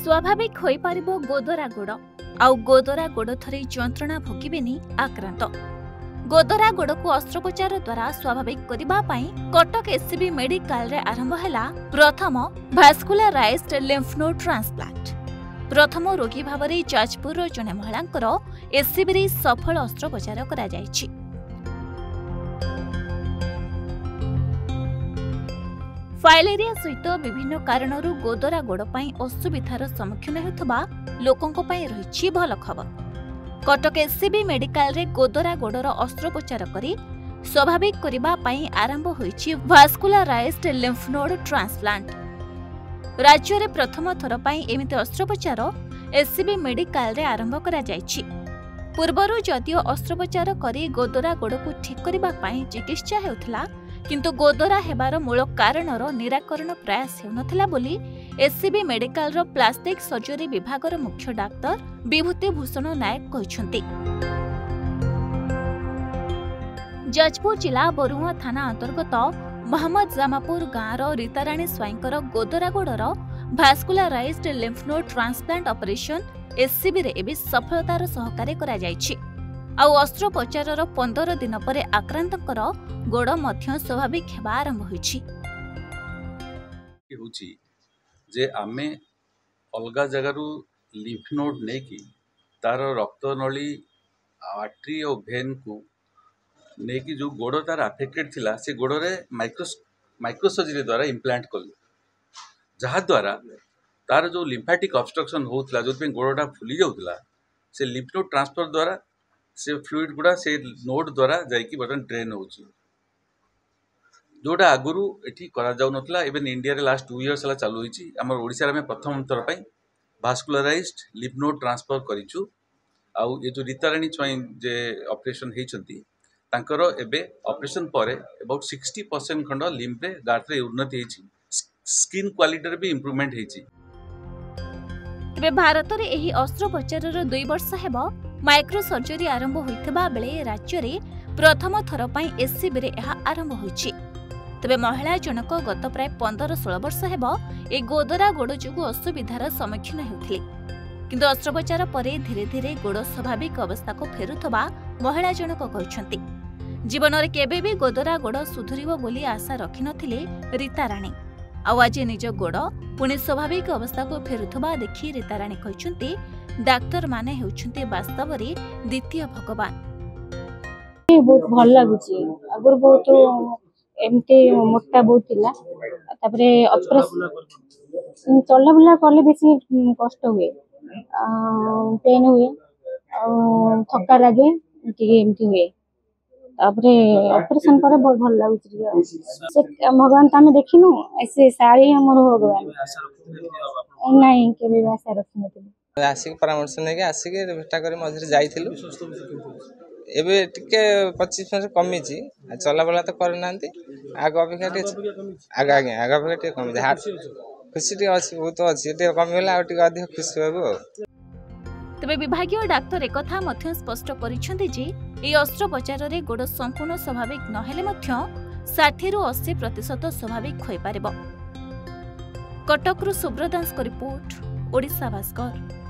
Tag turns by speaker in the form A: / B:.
A: स्वाभाविक होई पारिबो गोदरा गोड़ आउ गोदरा गोड़ थरे जंत्रणा भोगिबेनी आक्रांत। गोदरा गोड़ को अस्त्रोपचार द्वारा स्वाभाविक करिबा पई कटक एससीबी मेडिकल रे आरंभ हैला प्रथम भास्कुलाराइज्ड लिम्फ नोड ट्रांसप्लांट। प्रथम रोगी भावरे जाजपुर जने महिलांकर एससीबी रे सफल अस्त्रोपचार करा जायछि। फाइलेरिया सहित विभिन्न कारणरू गोदरा गोड़ पई असुविधार सम्मुखीन हेउथबा लोकंक पई रहिछि भल खबर। कटक एससीबी मेडिकल रे गोदरा गोड़र अस्त्रोपचार करी स्वाभाविक करिबा पई आरंभ होइछि भास्कुलाराइज्ड लिम्फ नोड ट्रांसप्लांट। राज्य रे प्रथम थर पई एमिति अस्त्रोपचार एससीबी मेडिकल रे आरंभ करा जायछि। पूर्वरु जदियो अस्त्रोपचार करी गोदरा गोड़ को ठीक करिबा पई चिकित्सा हेउथला, किंतु गोदरा हेबार मूल कारणर निराकरण प्रयास हेउनथिला बोली एससीबी मेडिकल रो प्लास्टिक सर्जरी विभागर मुख्य डाक्टर विभूति भूषण नायक कहिसंती। जाजपुर जिला बरुआ थाना अंतर्गत मोहम्मद जामापुर गाँव रीताराणी स्वाईंकर गोदरा गोड़र vascularised lymph node transplant operation SCB रे एबे सफलतार सहकारे करा जायछि। आउ अस्त्रोपचारर 15 दिन पर आक्रांतकर गोड़ मध्य स्वाभाविक हेबा आरंभ होइछि।
B: जे आमे अलगा जगारू लिम्फ नोड नेकी तार रक्त नली आर्टरी और भेन को नेकी जो गोड़ तार अफेक्टेड थिला से गोड़ रे माइक्रो सर्जरी द्वारा इम्प्लांट कल, जहा द्वारा तार जो लिम्फेटिक ऑब्स्ट्रक्शन होउतला जो गोड़टा फुली जाउतला से लिम्फ नोड ट्रांसफर द्वारा से फ्लूइड गुड़ा से नोड द्वारा जाइकी बटन ड्रेन होउची, जोटा आगुरु एठी करा जाउ नथला। इवन इंडिया रे लास्ट 2 इयर्स हला चालू होईची। हमर ओडिसा रे में प्रथम थर पई भास्कुलाराइज्ड लिम्फ नोड ट्रांसफर करिछु। आउ ये जो रीताराणी स्वाई जे ऑपरेशन हेइचंती तांकर एबे ऑपरेशन परे अबाउट 60% खंड लिम्फ रे गार्थ रे उन्नति हेइची, स्किन क्वालिटी रे भी इंप्रूवमेंट हेइची।
A: तबे भारत रे एही अस्त्रोपचारर 2 वर्ष हेबो माइक्रो सर्जरी आरंभ होइतबा बेले राज्य रे प्रथम थर पई एससीबी रे एहा आरंभ होइछि। तबे महिला जनक गत प्राय 15-16 वर्ष हेबो ए गोदरा गोड़ जुगु असुविधार सम्मुखीन हेउथिले, किंतु अस्त्रोपचार परे धीरे धीरे गोड़ स्वाभाविक अवस्था को फेरुथबा महिला जनक कहिसंती। जीवन रे केबे भी गोदरा गोड़ सुधुरिबो बोली आशा रखिनथिले रीताराणी। आउ आज निज गोड़ पुणी स्वाभाविक अवस्था को फेरुथबा देखि रीताराणी कहिसंती डाक्टर माने हेउछंती वास्तव रे द्वितीय भगवान।
C: बहुत भल लागुची। अगर बहुत एमती मोटा बहुत थिला, तापरे ऑपरेशन चला बुला करले बेसी कष्ट हुए, पेन हुए, थका लागे, एमती हुए। तापरे ऑपरेशन करे बहुत भल लागुची। से भगवान तामे देखिनु ऐसे सारी हमर भगवान नहीं केबे आशा रखिनथिले।
D: आसिक परामर्श ने के आसिक भेटा करे मझरे जाइथिलु। एबे टिके 25% कमी छी, चला बला तो कर नांती आग अपेक्षा आग अपेक्षा कमी हार्ट खुशी टे अछि, बहुत अछि टे कमी होला, टिके अधिक खुशी होबो।
A: तबे विभागीय डाक्टर एकथा मध्य स्पष्ट करिसंती जे ए अस्त्रोपचार रे गोड़ संपूर्ण स्वाभाविक नहेले मध्य 60 रु 80% स्वाभाविक होई पारिबो। कटक रु सुब्रदांस को रिपोर्ट, ओडिशा भास्कर।